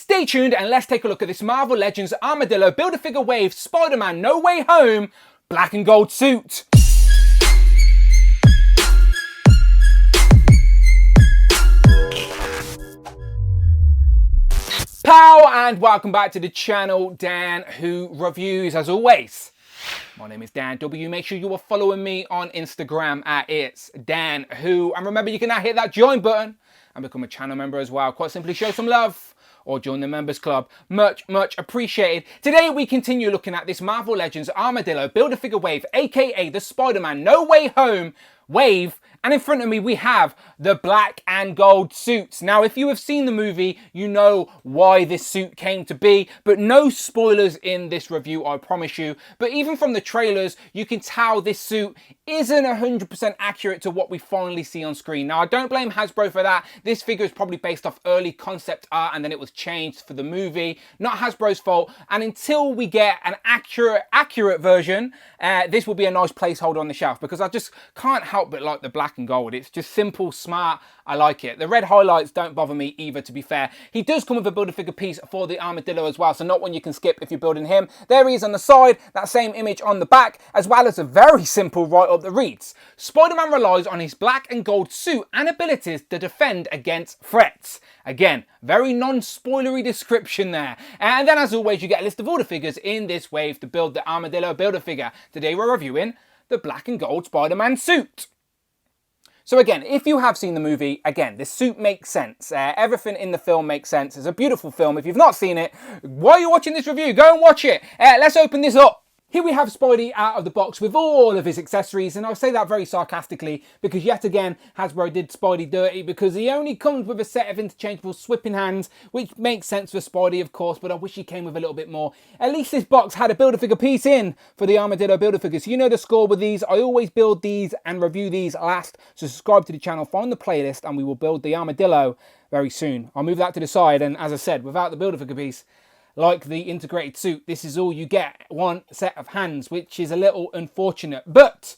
Stay tuned and let's take a look at this Marvel Legends Armadillo Build-A-Figure Wave Spider-Man No Way Home black and gold suit. Pow and welcome back to the channel, Dan Who Reviews. As always, my name is Dan W. Make sure you are following me on Instagram at It's Dan Who. And remember, you can now hit that join button and become a channel member as well. Quite simply show some love or join the members club. Much appreciated. Today we continue looking at this Marvel Legends Armadillo Build-A-Figure Wave, aka the Spider-Man No Way Home Wave. And in front of me we have the black and gold suits. Now, if you have seen the movie, you know why this suit came to be, but no spoilers in this review, I promise you. But even from the trailers, you can tell this suit isn't 100% accurate to what we finally see on screen. Now, I don't blame Hasbro for that. This figure is probably based off early concept art and then it was changed for the movie. Not Hasbro's fault. And until we get an accurate version, this will be a nice placeholder on the shelf because I just can't help but like the black and gold. It's just simple, smart. I like it. The red highlights don't bother me either, to be fair. He does come with a Build-A-Figure piece for the Armadillo as well, so not one you can skip if you're building him. There he is on the side, that same image on the back, as well as a very simple write-up that reads, Spider-Man relies on his black and gold suit and abilities to defend against threats. Again, very non-spoilery description there. And then, as always, you get a list of all the figures in this wave to build the Armadillo Build-A-Figure. Today we're reviewing the black and gold Spider-Man suit. So again, if you have seen the movie, again, this suit makes sense. Everything in the film makes sense. It's a beautiful film. If you've not seen it, while you're watching this review, go and watch it. Let's open this up. Here we have Spidey out of the box with all of his accessories, and I say that very sarcastically because yet again Hasbro did Spidey dirty because he only comes with a set of interchangeable swipping hands, which makes sense for Spidey of course, but I wish he came with a little bit more. At least this box had a Build-A-Figure piece in for the Armadillo Build-A-Figures. So you know the score with these. I always build these and review these last, so subscribe to the channel, find the playlist, and we will build the Armadillo very soon. I'll move that to the side, and as I said, without the Build-A-Figure piece, like the integrated suit, this is all you get, one set of hands, which is a little unfortunate. But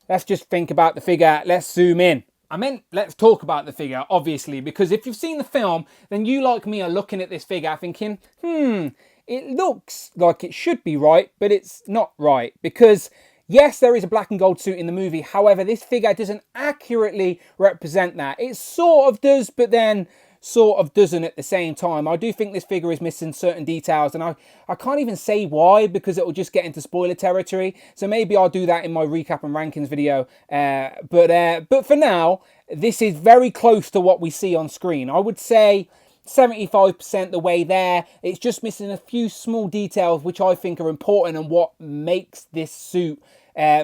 let's just think about the figure. Let's zoom in. I meant let's talk about the figure, obviously, because if you've seen the film, then you, like me, are looking at this figure thinking, it looks like it should be right, but it's not right. Because yes, there is a black and gold suit in the movie. However, this figure doesn't accurately represent that. It sort of does, but then sort of doesn't at the same time. I do think this figure is missing certain details, and I can't even say why because it will just get into spoiler territory. So maybe I'll do that in my recap and rankings video. But for now, this is very close to what we see on screen. I would say 75% the way there. It's just missing a few small details which I think are important and what makes this suit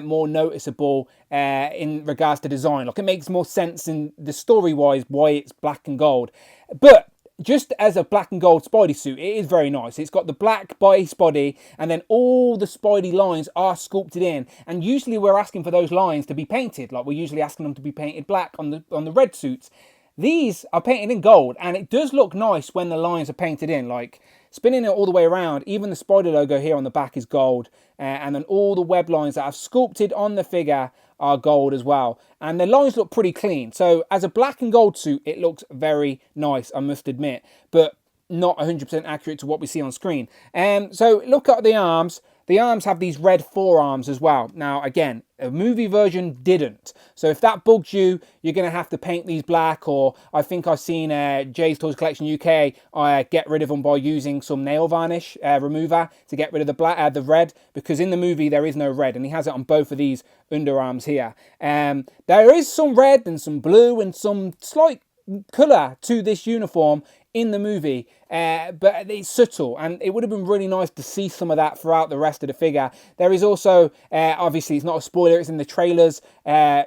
more noticeable in regards to design. Like, it makes more sense in the story-wise why it's black and gold. But just as a black and gold Spidey suit, it is very nice. It's got the black base body, and then all the Spidey lines are sculpted in. And usually we're asking for those lines to be painted. Like, we're usually asking them to be painted black on the red suits. These are painted in gold, and it does look nice when the lines are painted in. Like, spinning it all the way around, even the Spider logo here on the back is gold, and then all the web lines that I've sculpted on the figure are gold as well. And the lines look pretty clean. So as a black and gold suit, it looks very nice, I must admit, but not 100% accurate to what we see on screen. So look at the arms. The arms have these red forearms as well. Now, again, a movie version didn't. So if that bugs you, you're going to have to paint these black, or I think I've seen Jay's Toys Collection UK get rid of them by using some nail varnish remover to get rid of the red, because in the movie there is no red, and he has it on both of these underarms here. There is some red and some blue and some slight colour to this uniform in the movie, but it's subtle, and it would have been really nice to see some of that throughout the rest of the figure. There is also, obviously it's not a spoiler, it's in the trailers,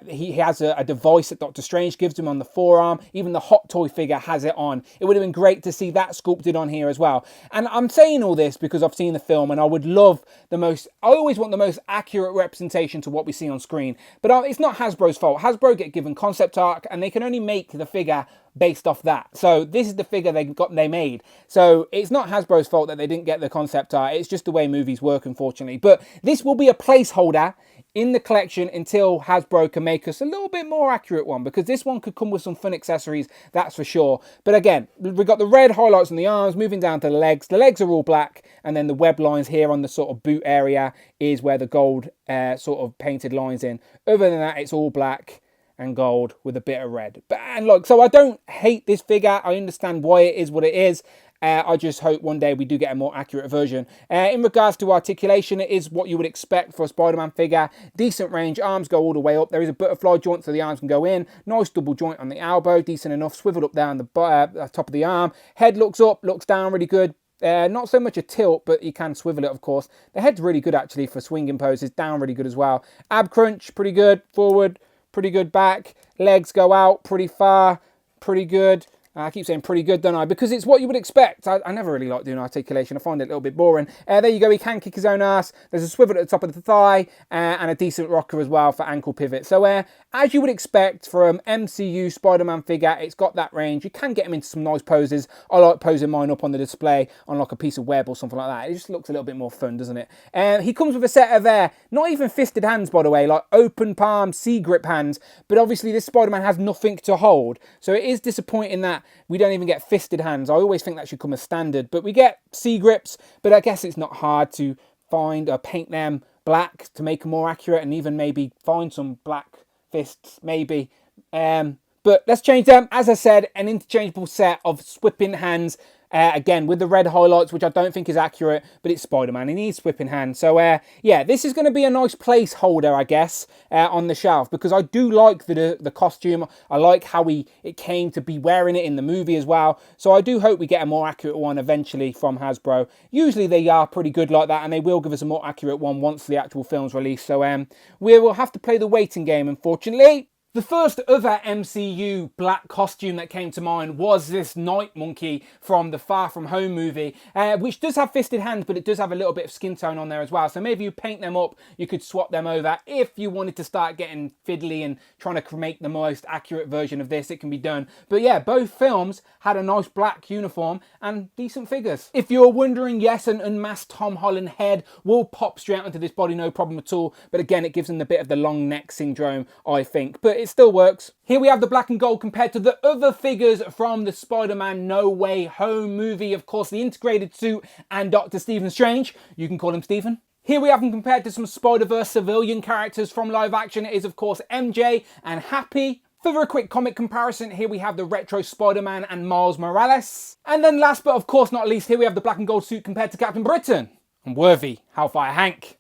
he has a device that Doctor Strange gives him on the forearm. Even the Hot Toy figure has it on. It would have been great to see that sculpted on here as well. And I'm saying all this because I've seen the film, and I would love I always want the most accurate representation to what we see on screen. But it's not Hasbro's fault. Hasbro get given concept art, and they can only make the figure based off that. So this is the figure they made. So it's not Hasbro's fault that they didn't get the concept art. It's just the way movies work, unfortunately. But this will be a placeholder in the collection until Hasbro can make us a little bit more accurate one, because this one could come with some fun accessories, that's for sure. But again, we've got the red highlights on the arms, moving down to the legs. The legs are all black, and then the web lines here on the sort of boot area is where the gold sort of painted lines in. Other than that, it's all black and gold with a bit of red. But and look, so I don't hate this figure. I understand why it is what it is. I just hope one day we do get a more accurate version. In regards to articulation, it is what you would expect for a Spider-Man figure. Decent range, arms go all the way up. There is a butterfly joint so the arms can go in. Nice double joint on the elbow, decent enough, swiveled up down the top of the arm. Head looks up, looks down really good. Not so much a tilt, but you can swivel it, of course. The head's really good, actually, for swinging poses. Down really good as well. Ab crunch, pretty good. Forward, pretty good. Back. Legs go out pretty far, pretty good. I keep saying pretty good, don't I? Because it's what you would expect. I never really like doing articulation. I find it a little bit boring. There you go. He can kick his own ass. There's a swivel at the top of the thigh and a decent rocker as well for ankle pivot. So as you would expect from MCU Spider-Man figure, it's got that range. You can get him into some nice poses. I like posing mine up on the display on like a piece of web or something like that. It just looks a little bit more fun, doesn't it? He comes with a set of not even fisted hands, by the way, like open palm, C-grip hands. But obviously this Spider-Man has nothing to hold. So it is disappointing that we don't even get fisted hands. I always think that should come as standard, but we get C-grips, but I guess it's not hard to find or paint them black to make them more accurate, and even maybe find some black fists, maybe. But let's change them. As I said, an interchangeable set of whipping hands. Again, with the red highlights, which I don't think is accurate, but it's Spider-Man. He needs whipping hands. So, yeah, this is going to be a nice placeholder, I guess, on the shelf, because I do like the costume. I like how it came to be wearing it in the movie as well. So I do hope we get a more accurate one eventually from Hasbro. Usually they are pretty good like that, and they will give us a more accurate one once the actual film's released. So we will have to play the waiting game, unfortunately. The first other MCU black costume that came to mind was this Night Monkey from the Far From Home movie, which does have fisted hands, but it does have a little bit of skin tone on there as well. So maybe you paint them up, you could swap them over. If you wanted to start getting fiddly and trying to make the most accurate version of this, it can be done. But yeah, both films had a nice black uniform and decent figures. If you're wondering, yes, an unmasked Tom Holland head will pop straight onto this body, no problem at all. But again, it gives them a bit of the long neck syndrome, I think. But it still works. Here we have the black and gold compared to the other figures from the Spider-Man No Way Home movie. Of course, the integrated suit and Dr. Stephen Strange. You can call him Stephen. Here we have them compared to some Spider-Verse civilian characters from live action. It is, of course, MJ and Happy. For a quick comic comparison, here we have the retro Spider-Man and Miles Morales. And then last but of course not least, here we have the black and gold suit compared to Captain Britain and Worthy Hellfire Hank.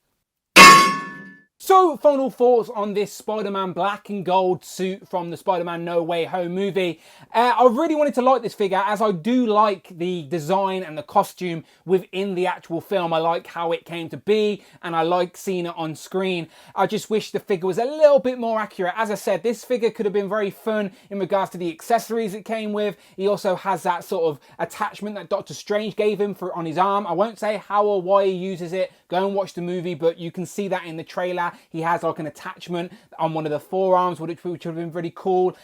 So, final thoughts on this Spider-Man black and gold suit from the Spider-Man No Way Home movie. I really wanted to like this figure, as I do like the design and the costume within the actual film. I like how it came to be, and I like seeing it on screen. I just wish the figure was a little bit more accurate. As I said, this figure could have been very fun in regards to the accessories it came with. He also has that sort of attachment that Doctor Strange gave him on his arm. I won't say how or why he uses it. Go and watch the movie, but you can see that in the trailer. He has like an attachment on one of the forearms, which would have been really cool.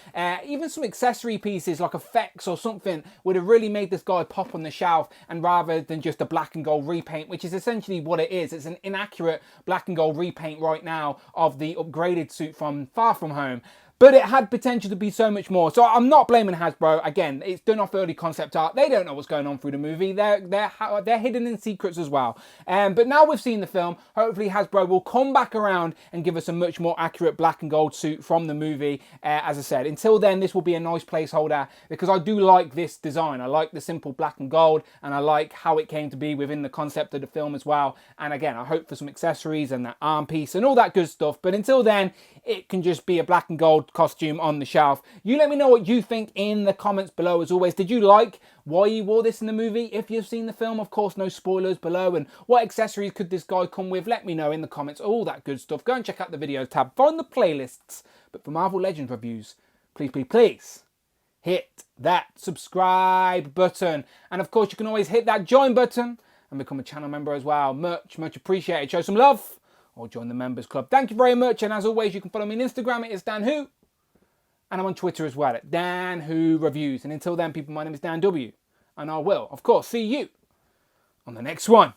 Even some accessory pieces like effects or something would have really made this guy pop on the shelf, and rather than just a black and gold repaint, which is essentially what it is. It's an inaccurate black and gold repaint right now of the upgraded suit from Far From Home. But it had potential to be so much more. So I'm not blaming Hasbro. Again, it's done off early concept art. They don't know what's going on through the movie. They're hidden in secrets as well. But now we've seen the film, hopefully Hasbro will come back around and give us a much more accurate black and gold suit from the movie. As I said, until then, this will be a nice placeholder, because I do like this design. I like the simple black and gold, and I like how it came to be within the concept of the film as well. And again, I hope for some accessories and that arm piece and all that good stuff. But until then, it can just be a black and gold costume on the shelf. You let me know what you think in the comments below. As always, did you like why you wore this in the movie? If you've seen the film, of course, no spoilers below. And what accessories could this guy come with? Let me know in the comments. All that good stuff. Go and check out the videos tab. Find the playlists. But for Marvel Legends reviews, please hit that subscribe button. And of course, you can always hit that join button and become a channel member as well. Much appreciated. Show some love or join the members club. Thank you very much. And as always, you can follow me on Instagram. It is Dan Who. And I'm on Twitter as well at Dan Who Reviews. And until then, people, my name is Dan W. And I will, of course, see you on the next one.